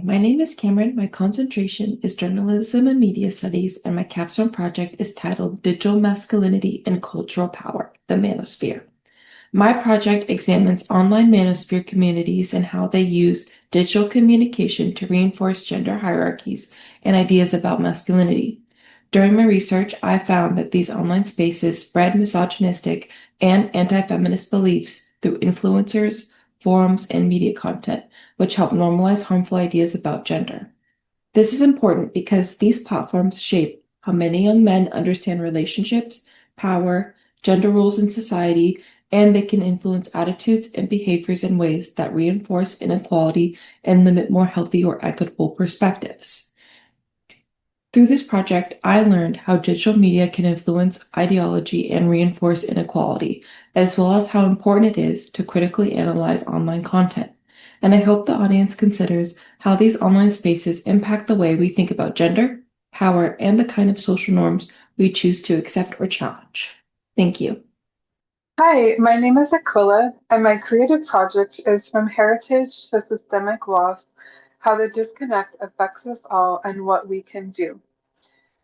my name is Cameron. My concentration is Journalism and Media Studies, and my capstone project is titled Digital Masculinity and Cultural Power, the Manosphere. My project examines online manosphere communities and how they use digital communication to reinforce gender hierarchies and ideas about masculinity. During my research, I found that these online spaces spread misogynistic and anti-feminist beliefs through influencers, forums, and media content, which help normalize harmful ideas about gender. This is important because these platforms shape how many young men understand relationships, power, gender roles in society, and they can influence attitudes and behaviors in ways that reinforce inequality and limit more healthy or equitable perspectives. Through this project, I learned how digital media can influence ideology and reinforce inequality, as well as how important it is to critically analyze online content. And I hope the audience considers how these online spaces impact the way we think about gender, power, and the kind of social norms we choose to accept or challenge. Thank you. Hi, my name is Aquila, and my creative project is From Heritage to Systemic Loss, How the Disconnect Affects Us All and What We Can Do.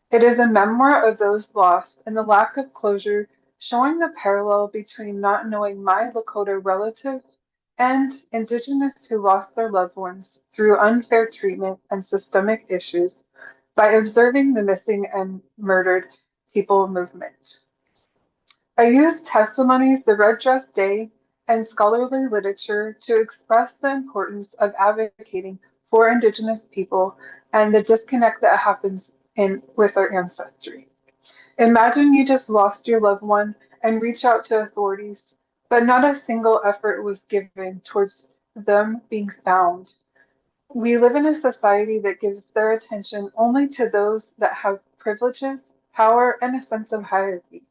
It is a memoir of those lost and the lack of closure, showing the parallel between not knowing my Lakota relative and Indigenous who lost their loved ones through unfair treatment and systemic issues by observing the missing and murdered people movement. I used testimonies, the Red Dress Day, and scholarly literature to express the importance of advocating for Indigenous people and the disconnect that happens with our ancestry. Imagine you just lost your loved one and reach out to authorities, but not a single effort was given towards them being found. We live in a society that gives their attention only to those that have privileges, power, and a sense of hierarchy.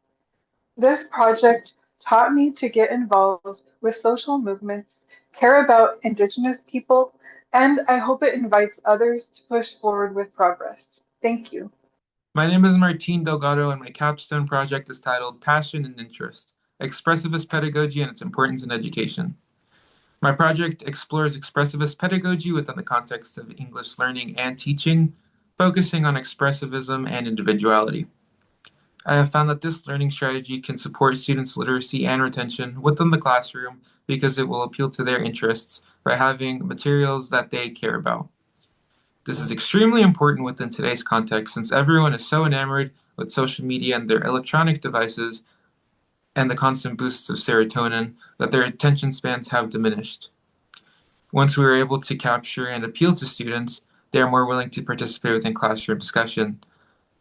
This project taught me to get involved with social movements, care about Indigenous people, and I hope it invites others to push forward with progress. Thank you. My name is Martin Delgado, and my capstone project is titled Passion and Interest, Expressivist Pedagogy and its Importance in Education. My project explores expressivist pedagogy within the context of English learning and teaching, focusing on expressivism and individuality. I have found that this learning strategy can support students' literacy and retention within the classroom because it will appeal to their interests by having materials that they care about. This is extremely important within today's context since everyone is so enamored with social media and their electronic devices and the constant boosts of serotonin that their attention spans have diminished. Once we are able to capture and appeal to students, they are more willing to participate within classroom discussion.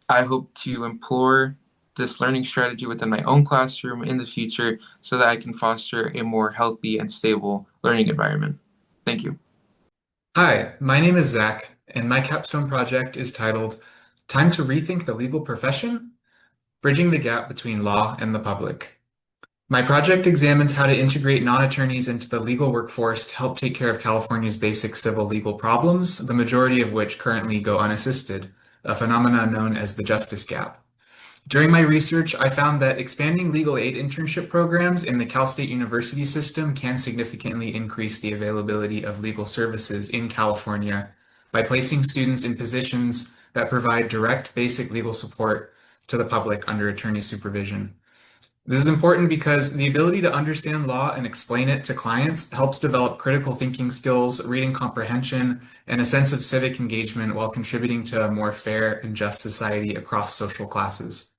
I hope to employ this learning strategy within my own classroom in the future so that I can foster a more healthy and stable learning environment. Thank you. Hi, my name is Zach, and my capstone project is titled Time to Rethink the Legal Profession? Bridging the Gap Between Law and the Public. My project examines how to integrate non-attorneys into the legal workforce to help take care of California's basic civil legal problems, the majority of which currently go unassisted, a phenomenon known as the justice gap. During my research, I found that expanding legal aid internship programs in the Cal State University system can significantly increase the availability of legal services in California by placing students in positions that provide direct basic legal support to the public under attorney supervision. This is important because the ability to understand law and explain it to clients helps develop critical thinking skills, reading comprehension, and a sense of civic engagement while contributing to a more fair and just society across social classes.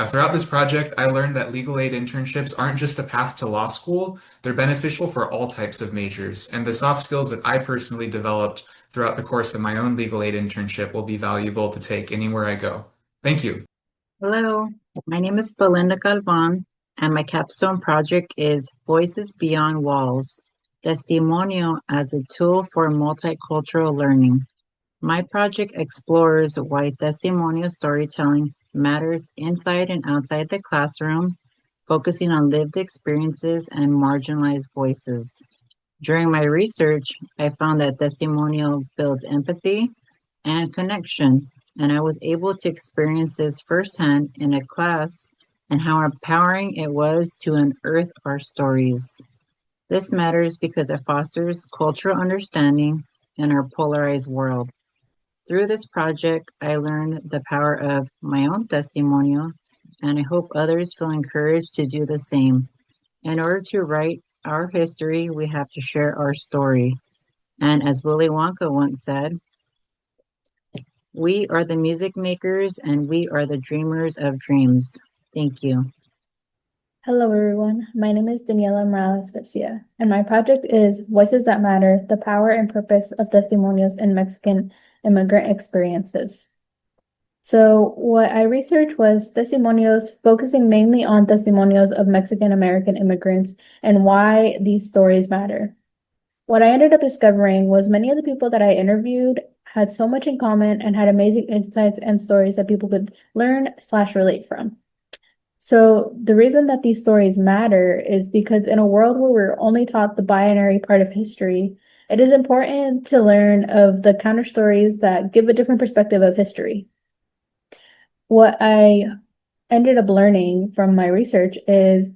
Throughout this project, I learned that legal aid internships aren't just a path to law school, they're beneficial for all types of majors, and the soft skills that I personally developed throughout the course of my own legal aid internship will be valuable to take anywhere I go. Thank you. Hello, my name is Belinda Galvan, and my capstone project is Voices Beyond Walls, Testimonio as a Tool for Multicultural Learning. My project explores why testimonio storytelling matters inside and outside the classroom, focusing on lived experiences and marginalized voices. During my research, I found that testimonial builds empathy and connection, and I was able to experience this firsthand in a class and how empowering it was to unearth our stories. This matters because it fosters cultural understanding in our polarized world. Through this project, I learned the power of my own testimonio, and I hope others feel encouraged to do the same. In order to write our history, we have to share our story. And as Willy Wonka once said, we are the music makers and we are the dreamers of dreams. Thank you. Hello, everyone. My name is Daniela Morales Garcia, and my project is Voices That Matter, the Power and Purpose of Testimonials in Mexican Immigrant Experiences. So what I researched was testimonials, focusing mainly on testimonials of Mexican American immigrants and why these stories matter. What I ended up discovering was many of the people that I interviewed had so much in common and had amazing insights and stories that people could learn/relate from. So the reason that these stories matter is because in a world where we're only taught the binary part of history, it is important to learn of the counter stories that give a different perspective of history. What I ended up learning from my research is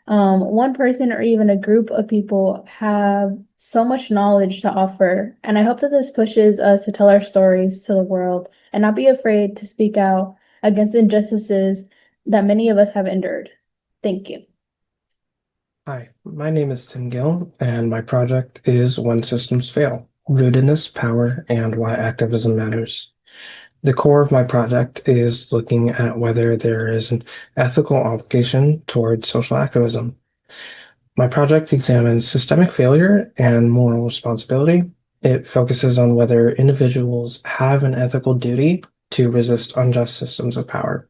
one person or even a group of people have so much knowledge to offer. And I hope that this pushes us to tell our stories to the world and not be afraid to speak out against injustices that many of us have endured. Thank you. Hi, my name is Tim Gill, and my project is When Systems Fail, Rootedness, Power, and Why Activism Matters. The core of my project is looking at whether there is an ethical obligation towards social activism. My project examines systemic failure and moral responsibility. It focuses on whether individuals have an ethical duty to resist unjust systems of power.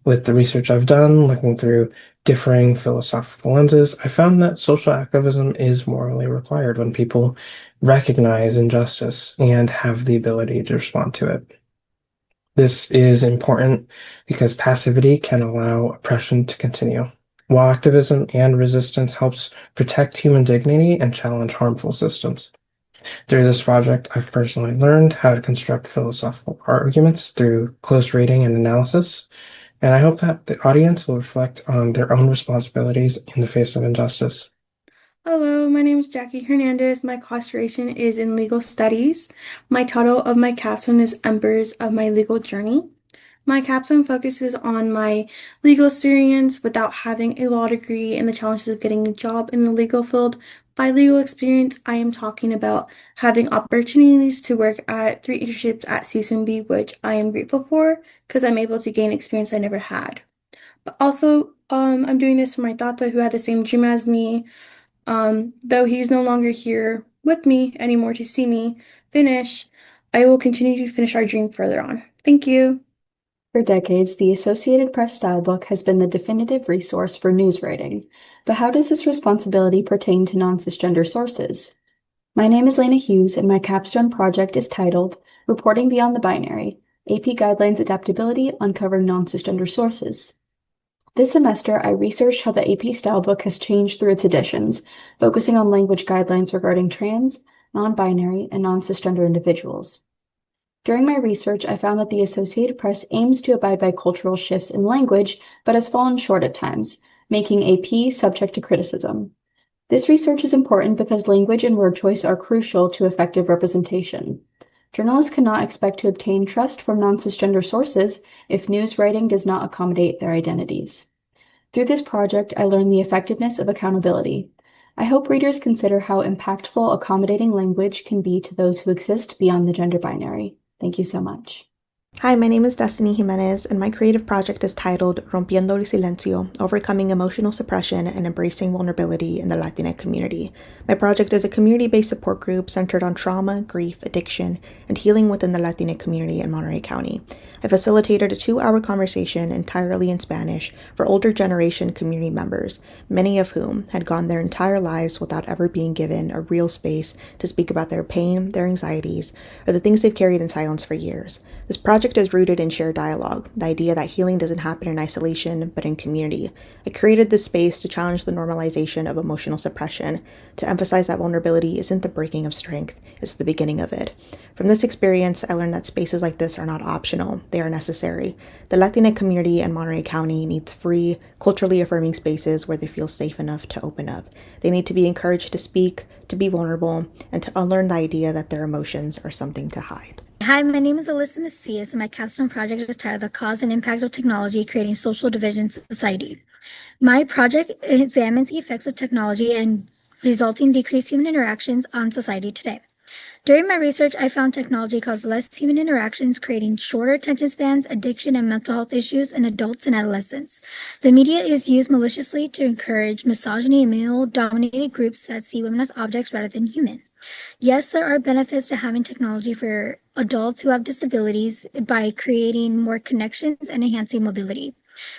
With the research I've done, looking through differing philosophical lenses, I found that social activism is morally required when people recognize injustice and have the ability to respond to it. This is important because passivity can allow oppression to continue, while activism and resistance helps protect human dignity and challenge harmful systems. Through this project, I've personally learned how to construct philosophical arguments through close reading and analysis, and I hope that the audience will reflect on their own responsibilities in the face of injustice. Hello, my name is Jackie Hernandez. My classification is in legal studies. My title of my capstone is Embers of My Legal Journey. My capstone focuses on my legal experience without having a law degree and the challenges of getting a job in the legal field. By legal experience, I am talking about having opportunities to work at 3 internships at CSUMB, which I am grateful for because I'm able to gain experience I never had. But also, I'm doing this for my tata who had the same dream as me. Though he's no longer here with me anymore to see me finish, I will continue to finish our dream further on. Thank you. For decades, the Associated Press Stylebook has been the definitive resource for news writing. But how does this responsibility pertain to non-cisgender sources? My name is Lena Hughes, and my capstone project is titled Reporting Beyond the Binary, AP Guidelines Adaptability Uncovering Non-Cisgender Sources. This semester, I researched how the AP Stylebook has changed through its editions, focusing on language guidelines regarding trans, non-binary, and non-cisgender individuals. During my research, I found that the Associated Press aims to abide by cultural shifts in language, but has fallen short at times, making AP subject to criticism. This research is important because language and word choice are crucial to effective representation. Journalists cannot expect to obtain trust from non-cisgender sources if news writing does not accommodate their identities. Through this project, I learned the effectiveness of accountability. I hope readers consider how impactful accommodating language can be to those who exist beyond the gender binary. Thank you so much. Hi, my name is Destiny Jimenez, and my creative project is titled Rompiendo el Silencio, Overcoming Emotional Suppression and Embracing Vulnerability in the Latinx Community. My project is a community-based support group centered on trauma, grief, addiction, and healing within the Latinx community in Monterey County. I facilitated a 2-hour conversation entirely in Spanish for older generation community members, many of whom had gone their entire lives without ever being given a real space to speak about their pain, their anxieties, or the things they've carried in silence for years. This project project is rooted in shared dialogue, the idea that healing doesn't happen in isolation, but in community. I created this space to challenge the normalization of emotional suppression, to emphasize that vulnerability isn't the breaking of strength, it's the beginning of it. From this experience, I learned that spaces like this are not optional, they are necessary. The Latinx community in Monterey County needs free, culturally affirming spaces where they feel safe enough to open up. They need to be encouraged to speak, to be vulnerable, and to unlearn the idea that their emotions are something to hide. Hi, my name is Alyssa Macias, and my capstone project is titled The Cause and Impact of Technology Creating Social Division in Society. My project examines the effects of technology and resulting decreased human interactions on society today. During my research, I found technology caused less human interactions, creating shorter attention spans, addiction, and mental health issues in adults and adolescents. The media is used maliciously to encourage misogyny and male-dominated groups that see women as objects rather than human. Yes, there are benefits to having technology for adults who have disabilities by creating more connections and enhancing mobility.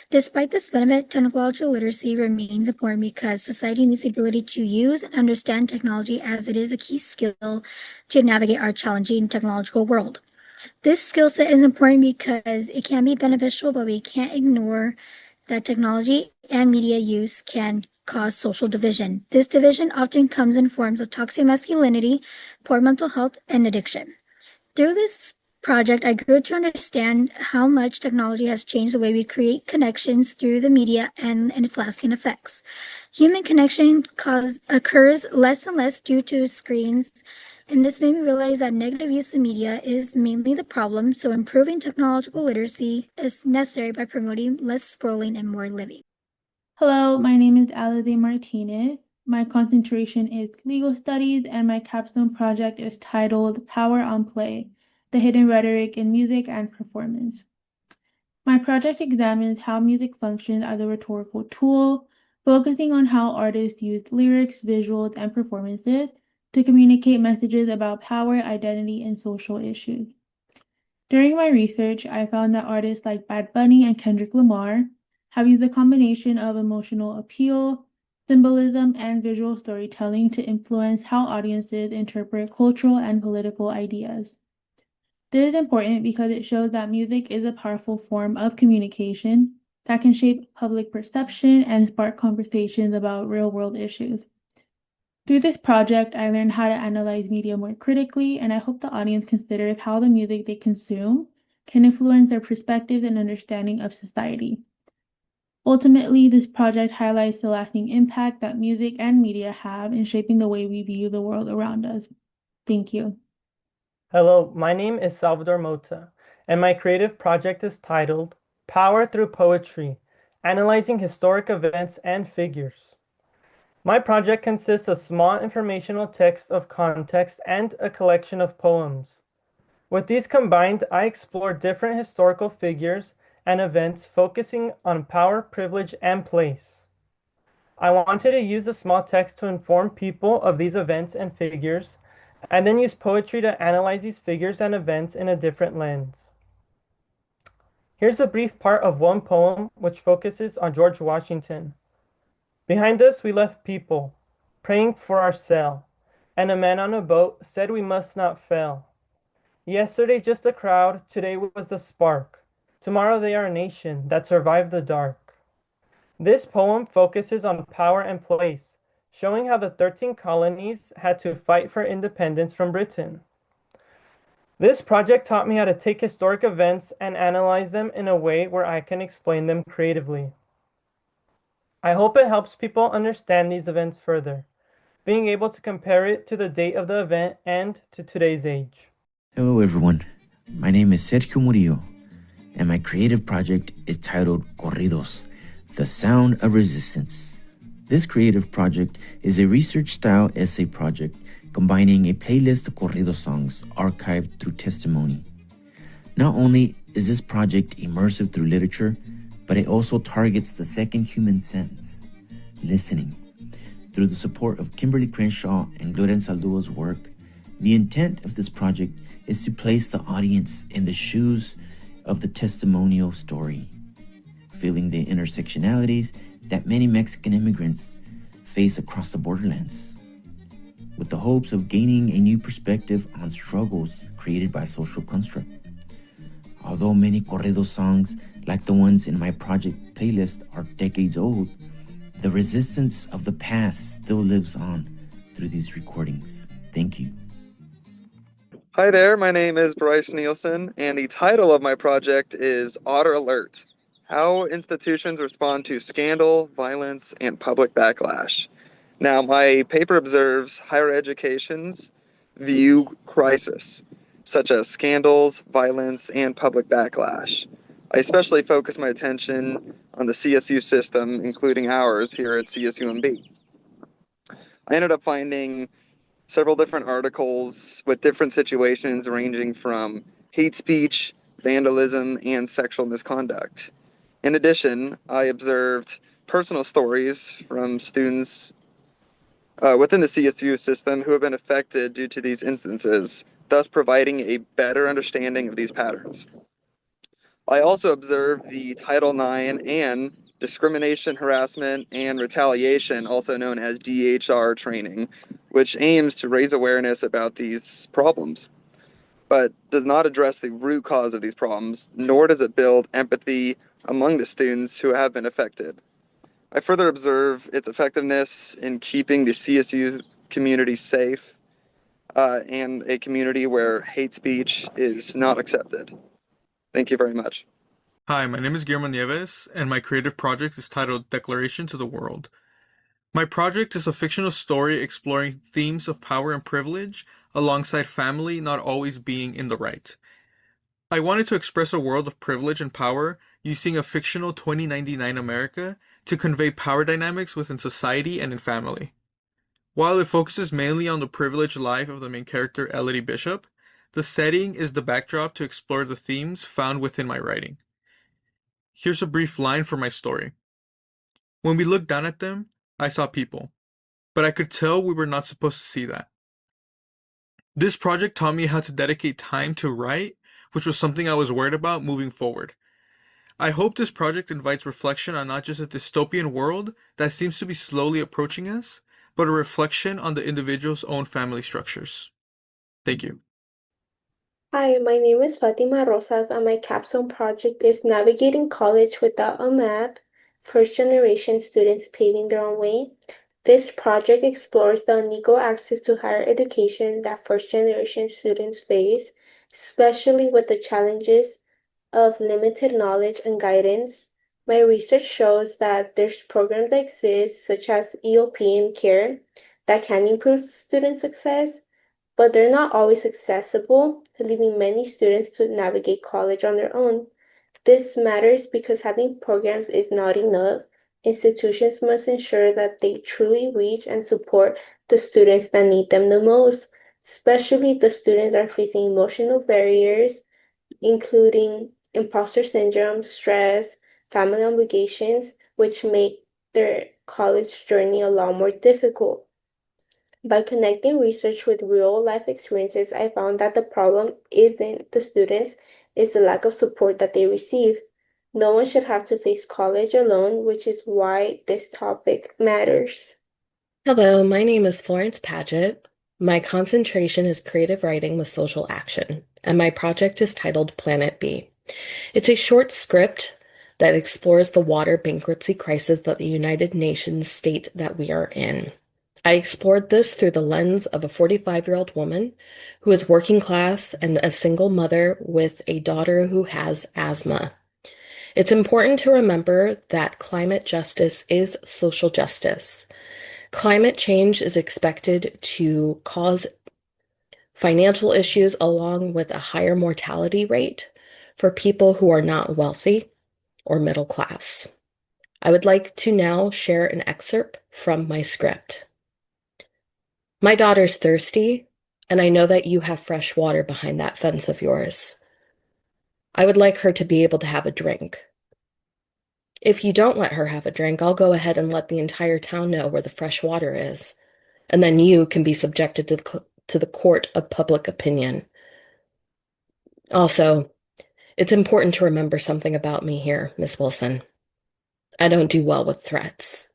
Despite this benefit, technological literacy remains important because society needs the ability to use and understand technology, as it is a key skill to navigate our challenging technological world. This skill set is important because it can be beneficial, but we can't ignore that technology and media use can cause social division. This division often comes in forms of toxic masculinity, poor mental health, and addiction. Through this project, I grew to understand how much technology has changed the way we create connections through the media and its lasting effects. Human connection occurs less and less due to screens, and this made me realize that negative use of media is mainly the problem, so improving technological literacy is necessary by promoting less scrolling and more living. Hello, my name is Alide Martinez. My concentration is legal studies, and my capstone project is titled Power on Play, the Hidden Rhetoric in Music and Performance. My project examines how music functions as a rhetorical tool, focusing on how artists use lyrics, visuals, and performances to communicate messages about power, identity, and social issues. During my research, I found that artists like Bad Bunny and Kendrick Lamar have used a combination of emotional appeal, symbolism, and visual storytelling to influence how audiences interpret cultural and political ideas. This is important because it shows that music is a powerful form of communication that can shape public perception and spark conversations about real-world issues. Through this project, I learned how to analyze media more critically, and I hope the audience considers how the music they consume can influence their perspectives and understanding of society. Ultimately, this project highlights the lasting impact that music and media have in shaping the way we view the world around us. Thank you. Hello, my name is Salvador Mota, and my creative project is titled Power Through Poetry, Analyzing Historic Events and Figures. My project consists of small informational text of context and a collection of poems. With these combined, I explore different historical figures and events focusing on power, privilege, and place. I wanted to use the small text to inform people of these events and figures, and then use poetry to analyze these figures and events in a different lens. Here's a brief part of one poem which focuses on George Washington. Behind us we left people, praying for our cell, and a man on a boat said we must not fail. Yesterday just a crowd, today was the spark. Tomorrow they are a nation that survived the dark. This poem focuses on power and place, showing how the 13 colonies had to fight for independence from Britain. This project taught me how to take historic events and analyze them in a way where I can explain them creatively. I hope it helps people understand these events further, being able to compare it to the date of the event and to today's age. Hello everyone, my name is Sergio Murillo, and my creative project is titled Corridos, the Sound of Resistance. This creative project is a research-style essay project combining a playlist of corrido songs archived through testimony. Not only is this project immersive through literature, but it also targets the second human sense, listening. Through the support of Kimberly Crenshaw and Gloria Salduo's work, the intent of this project is to place the audience in the shoes of the testimonial story, feeling the intersectionalities that many Mexican immigrants face across the borderlands, with the hopes of gaining a new perspective on struggles created by social construct. Although many corrido songs, like the ones in my project playlist, are decades old, the resistance of the past still lives on through these recordings. Thank you. Hi there, my name is Bryce Nielsen, and the title of my project is Otter Alert: How Institutions Respond to Scandal, Violence, and Public Backlash. Now, my paper observes higher education's view crisis, such as scandals, violence, and public backlash. I especially focus my attention on the CSU system, including ours here at CSUMB. I ended up finding several different articles with different situations ranging from hate speech, vandalism, and sexual misconduct. In addition, I observed personal stories from students within the CSU system who have been affected due to these instances, thus providing a better understanding of these patterns. I also observed the Title IX and discrimination, harassment, and retaliation, also known as DHR training, which aims to raise awareness about these problems, but does not address the root cause of these problems, nor does it build empathy among the students who have been affected. I further observe its effectiveness in keeping the CSU community safe and a community where hate speech is not accepted. Thank you very much. Hi, my name is Guillermo Nieves, and my creative project is titled Declaration to the World. My project is a fictional story exploring themes of power and privilege alongside family not always being in the right. I wanted to express a world of privilege and power using a fictional 2099 America to convey power dynamics within society and in family. While it focuses mainly on the privileged life of the main character, Elodie Bishop, the setting is the backdrop to explore the themes found within my writing. Here's a brief line for my story. When we looked down at them, I saw people, but I could tell we were not supposed to see that. This project taught me how to dedicate time to write, which was something I was worried about moving forward. I hope this project invites reflection on not just a dystopian world that seems to be slowly approaching us, but a reflection on the individual's own family structures. Thank you. Hi, my name is Fatima Rosas, and my capstone project is Navigating College Without a Map, First-Generation Students Paving Their Own Way. This project explores the unequal access to higher education that first-generation students face, especially with the challenges of limited knowledge and guidance. My research shows that there's programs that exist, such as EOP and CARE, that can improve student success, but they're not always accessible, leaving many students to navigate college on their own. This matters because having programs is not enough. Institutions must ensure that they truly reach and support the students that need them the most, especially the students that are facing emotional barriers, including imposter syndrome, stress, family obligations, which make their college journey a lot more difficult. By connecting research with real-life experiences, I found that the problem isn't the students, it's the lack of support that they receive. No one should have to face college alone, which is why this topic matters. Hello, my name is Florence Paget. My concentration is creative writing with social action, and my project is titled Planet B. It's a short script that explores the water bankruptcy crisis that the United Nations state that we are in. I explored this through the lens of a 45-year-old woman who is working class and a single mother with a daughter who has asthma. It's important to remember that climate justice is social justice. Climate change is expected to cause financial issues along with a higher mortality rate for people who are not wealthy or middle class. I would like to now share an excerpt from my script. My daughter's thirsty, and I know that you have fresh water behind that fence of yours. I would like her to be able to have a drink. If you don't let her have a drink, I'll go ahead and let the entire town know where the fresh water is, and then you can be subjected to the court of public opinion. Also, it's important to remember something about me here, Miss Wilson. I don't do well with threats.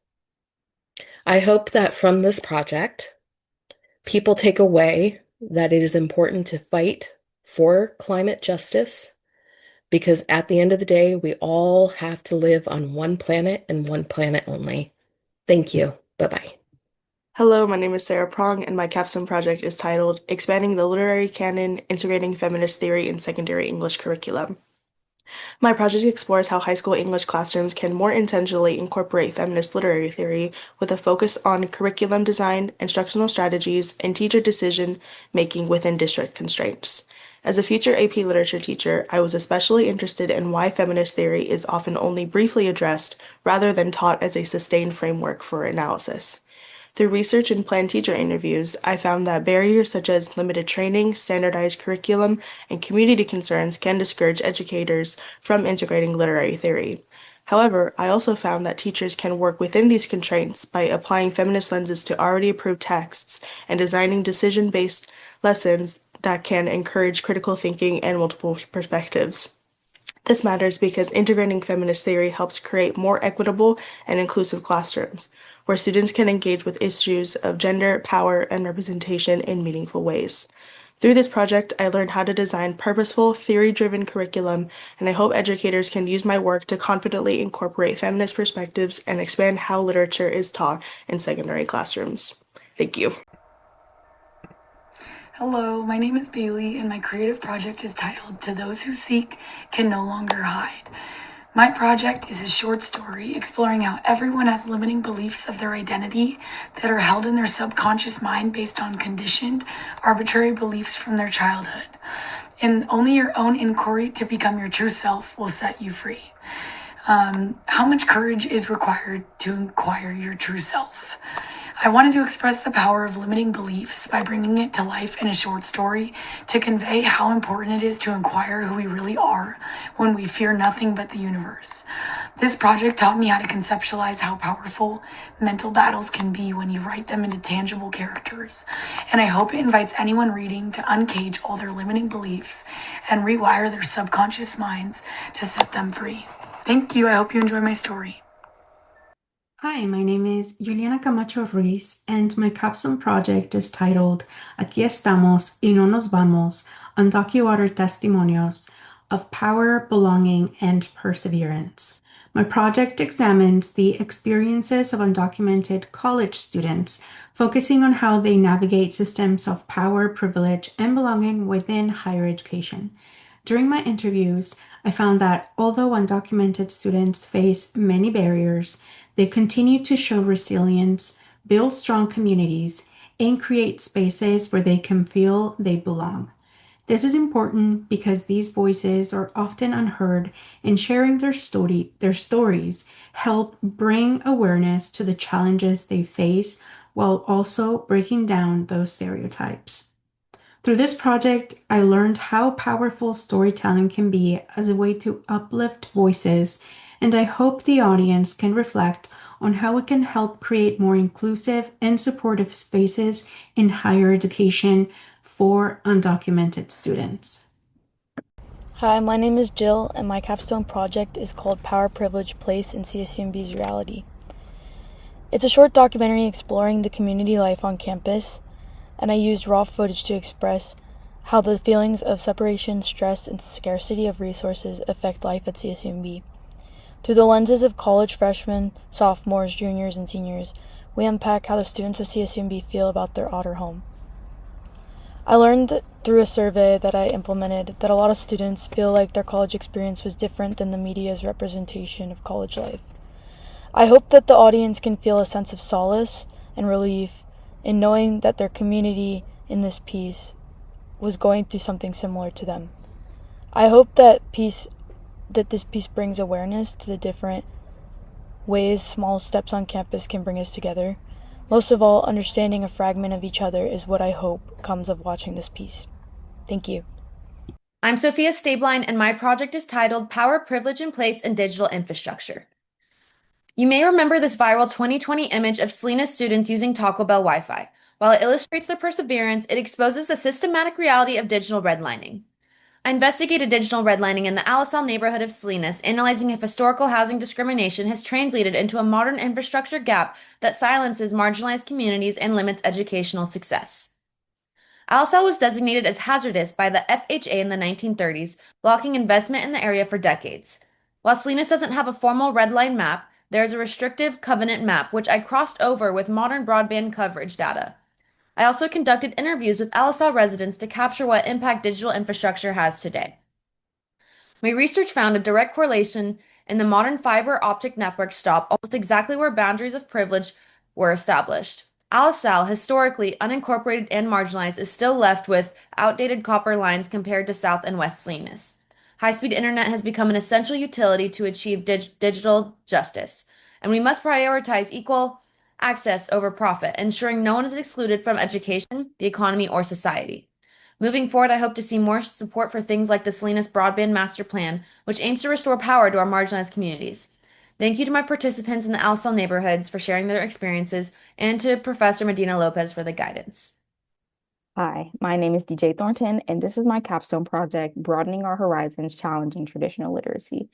I hope that from this project, people take away that it is important to fight for climate justice, because at the end of the day, we all have to live on one planet and one planet only. Thank you. Bye-bye. Hello, my name is Sarah Prong, and my capstone project is titled Expanding the Literary Canon, Integrating Feminist Theory in Secondary English Curriculum. My project explores how high school English classrooms can more intentionally incorporate feminist literary theory with a focus on curriculum design, instructional strategies, and teacher decision making within district constraints. As a future AP literature teacher, I was especially interested in why feminist theory is often only briefly addressed rather than taught as a sustained framework for analysis. Through research and planned teacher interviews, I found that barriers such as limited training, standardized curriculum, and community concerns can discourage educators from integrating literary theory. However, I also found that teachers can work within these constraints by applying feminist lenses to already approved texts and designing decision-based lessons that can encourage critical thinking and multiple perspectives. This matters because integrating feminist theory helps create more equitable and inclusive classrooms, where students can engage with issues of gender, power, and representation in meaningful ways. Through this project, I learned how to design purposeful, theory-driven curriculum, and I hope educators can use my work to confidently incorporate feminist perspectives and expand how literature is taught in secondary classrooms. Thank you. Hello, my name is Bailey, and my creative project is titled To Those Who Seek Can No Longer Hide. My project is a short story exploring how everyone has limiting beliefs of their identity that are held in their subconscious mind based on conditioned, arbitrary beliefs from their childhood. And only your own inquiry to become your true self will set you free. How much courage is required to inquire your true self? I wanted to express the power of limiting beliefs by bringing it to life in a short story to convey how important it is to inquire who we really are when we fear nothing but the universe. This project taught me how to conceptualize how powerful mental battles can be when you write them into tangible characters, and I hope it invites anyone reading to uncage all their limiting beliefs and rewire their subconscious minds to set them free. Thank you. I hope you enjoy my story. Hi, my name is Juliana Camacho Ruiz, and my capstone project is titled Aquí estamos y no nos vamos, Undocumented Testimonios of Power, Belonging, and Perseverance. My project examines the experiences of undocumented college students, focusing on how they navigate systems of power, privilege, and belonging within higher education. During my interviews, I found that although undocumented students face many barriers, they continue to show resilience, build strong communities, and create spaces where they can feel they belong. This is important because these voices are often unheard, and sharing their stories help bring awareness to the challenges they face while also breaking down those stereotypes. Through this project, I learned how powerful storytelling can be as a way to uplift voices, and I hope the audience can reflect on how it can help create more inclusive and supportive spaces in higher education for undocumented students. Hi, my name is Jill, and my capstone project is called Power, Privilege, Place in CSUMB's Reality. It's a short documentary exploring the community life on campus, and I used raw footage to express how the feelings of separation, stress, and scarcity of resources affect life at CSUMB. Through the lenses of college freshmen, sophomores, juniors, and seniors, we unpack how the students at CSUMB feel about their outer home. I learned through a survey that I implemented that a lot of students feel like their college experience was different than the media's representation of college life. I hope that the audience can feel a sense of solace and relief in knowing that their community in this piece was going through something similar to them. I hope that this piece brings awareness to the different ways small steps on campus can bring us together. Most of all, understanding a fragment of each other is what I hope comes of watching this piece. Thank you. I'm Sophia Stabline, and my project is titled Power, Privilege, and Place in Digital Infrastructure. You may remember this viral 2020 image of Selena's students using Taco Bell Wi-Fi. While it illustrates their perseverance, it exposes the systematic reality of digital redlining. I investigated digital redlining in the Alisal neighborhood of Salinas, analyzing if historical housing discrimination has translated into a modern infrastructure gap that silences marginalized communities and limits educational success. Alisal was designated as hazardous by the FHA in the 1930s, blocking investment in the area for decades. While Salinas doesn't have a formal red line map, there is a restrictive covenant map, which I crossed over with modern broadband coverage data. I also conducted interviews with Alisal residents to capture what impact digital infrastructure has today. My research found a direct correlation in the modern fiber optic network stop almost exactly where boundaries of privilege were established. Alisal, historically unincorporated and marginalized, is still left with outdated copper lines compared to South and West Salinas. High-speed internet has become an essential utility to achieve digital justice, and we must prioritize equal access over profit, ensuring no one is excluded from education, the economy, or society. Moving forward, I hope to see more support for things like the Salinas Broadband Master Plan, which aims to restore power to our marginalized communities. Thank you to my participants in the Alisal neighborhoods for sharing their experiences, and to Professor Medina-Lopez for the guidance. Hi, my name is DJ Thornton, and this is my capstone project, Broadening Our Horizons, Challenging Traditional Literacy.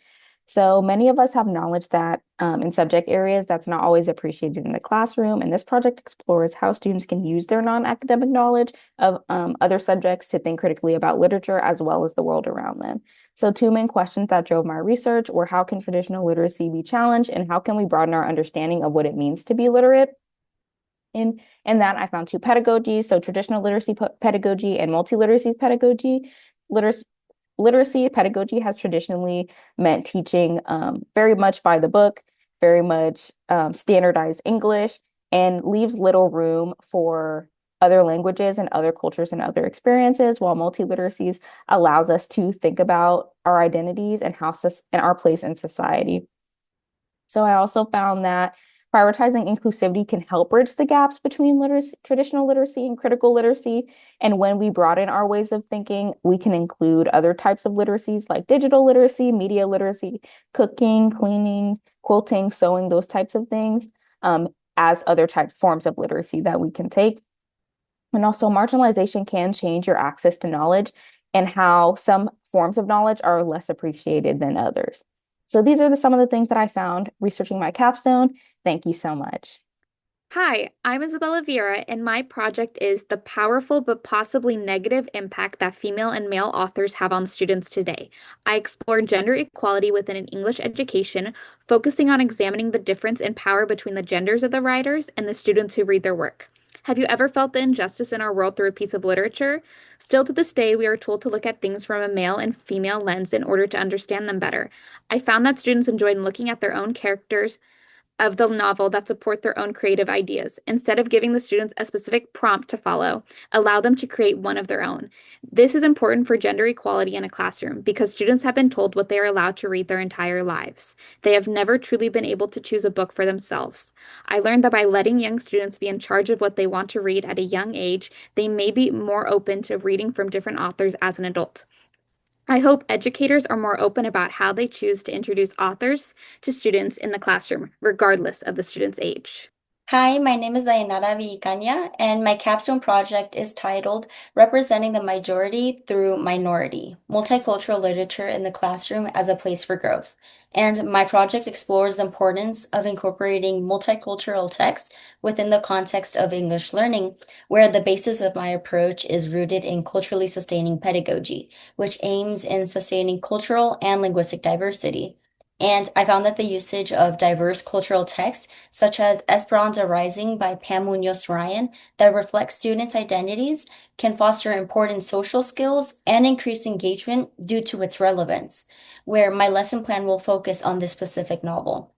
So many of us have knowledge that in subject areas that's not always appreciated in the classroom, and this project explores how students can use their non-academic knowledge of other subjects to think critically about literature as well as the world around them. So two main questions that drove my research were how can traditional literacy be challenged, and how can we broaden our understanding of what it means to be literate? In that, I found two pedagogies, so traditional literacy pedagogy and multi-literacy pedagogy. Literacy pedagogy has traditionally meant teaching very much by the book, very much standardized English, and leaves little room for other languages and other cultures and other experiences, while multi-literacies allows us to think about our identities and and our place in society. So I also found that prioritizing inclusivity can help bridge the gaps between traditional literacy and critical literacy. And when we broaden our ways of thinking, we can include other types of literacies like digital literacy, media literacy, cooking, cleaning, quilting, sewing, those types of things, as other forms of literacy that we can take. And also, marginalization can change your access to knowledge and how some forms of knowledge are less appreciated than others. So these are some of the things that I found researching my capstone. Thank you so much. Hi, I'm Isabella Vieira, and my project is the powerful but possibly negative impact that female and male authors have on students today. I explore gender equality within an English education, focusing on examining the difference in power between the genders of the writers and the students who read their work. Have you ever felt the injustice in our world through a piece of literature? Still to this day, we are told to look at things from a male and female lens in order to understand them better. I found that students enjoyed looking at their own characters of the novel that support their own creative ideas. Instead of giving the students a specific prompt to follow, allow them to create one of their own. This is important for gender equality in a classroom because students have been told what they are allowed to read their entire lives. They have never truly been able to choose a book for themselves. I learned that by letting young students be in charge of what they want to read at a young age, they may be more open to reading from different authors as an adult. I hope educators are more open about how they choose to introduce authors to students in the classroom, regardless of the student's age. Hi, my name is Dayanara Villacana, and my capstone project is titled Representing the Majority Through Minority, Multicultural Literature in the Classroom as a Place for Growth. And my project explores the importance of incorporating multicultural text within the context of English learning, where the basis of my approach is rooted in culturally sustaining pedagogy, which aims in sustaining cultural and linguistic diversity. And I found that the usage of diverse cultural texts, such as Esperanza Rising by Pam Munoz Ryan, that reflects students' identities, can foster important social skills and increase engagement due to its relevance, where my lesson plan will focus on this specific novel.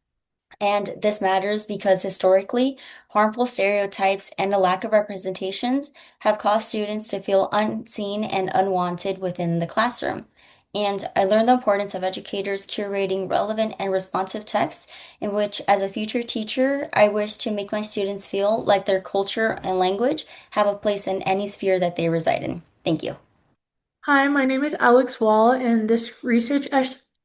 And this matters because historically, harmful stereotypes and a lack of representations have caused students to feel unseen and unwanted within the classroom. And I learned the importance of educators curating relevant and responsive texts in which, as a future teacher, I wish to make my students feel like their culture and language have a place in any sphere that they reside in. Thank you. Hi, my name is Alex Wall, and this research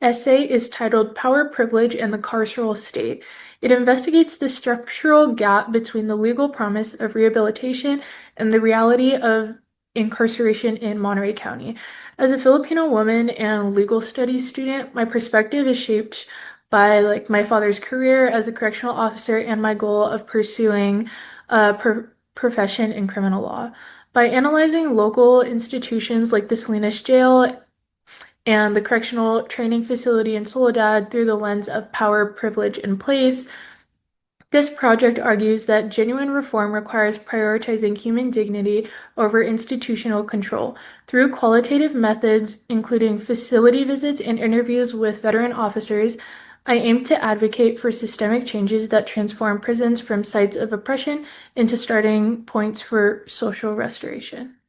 essay is titled Power, Privilege, and the Carceral State. It investigates the structural gap between the legal promise of rehabilitation and the reality of incarceration in Monterey County. As a Filipino woman and legal studies student, my perspective is shaped by my father's career as a correctional officer and my goal of pursuing a profession in criminal law. By analyzing local institutions like the Salinas Jail and the Correctional Training Facility in Soledad through the lens of power, privilege, and place, this project argues that genuine reform requires prioritizing human dignity over institutional control. Through qualitative methods, including facility visits and interviews with veteran officers, I aim to advocate for systemic changes that transform prisons from sites of oppression into starting points for social restoration.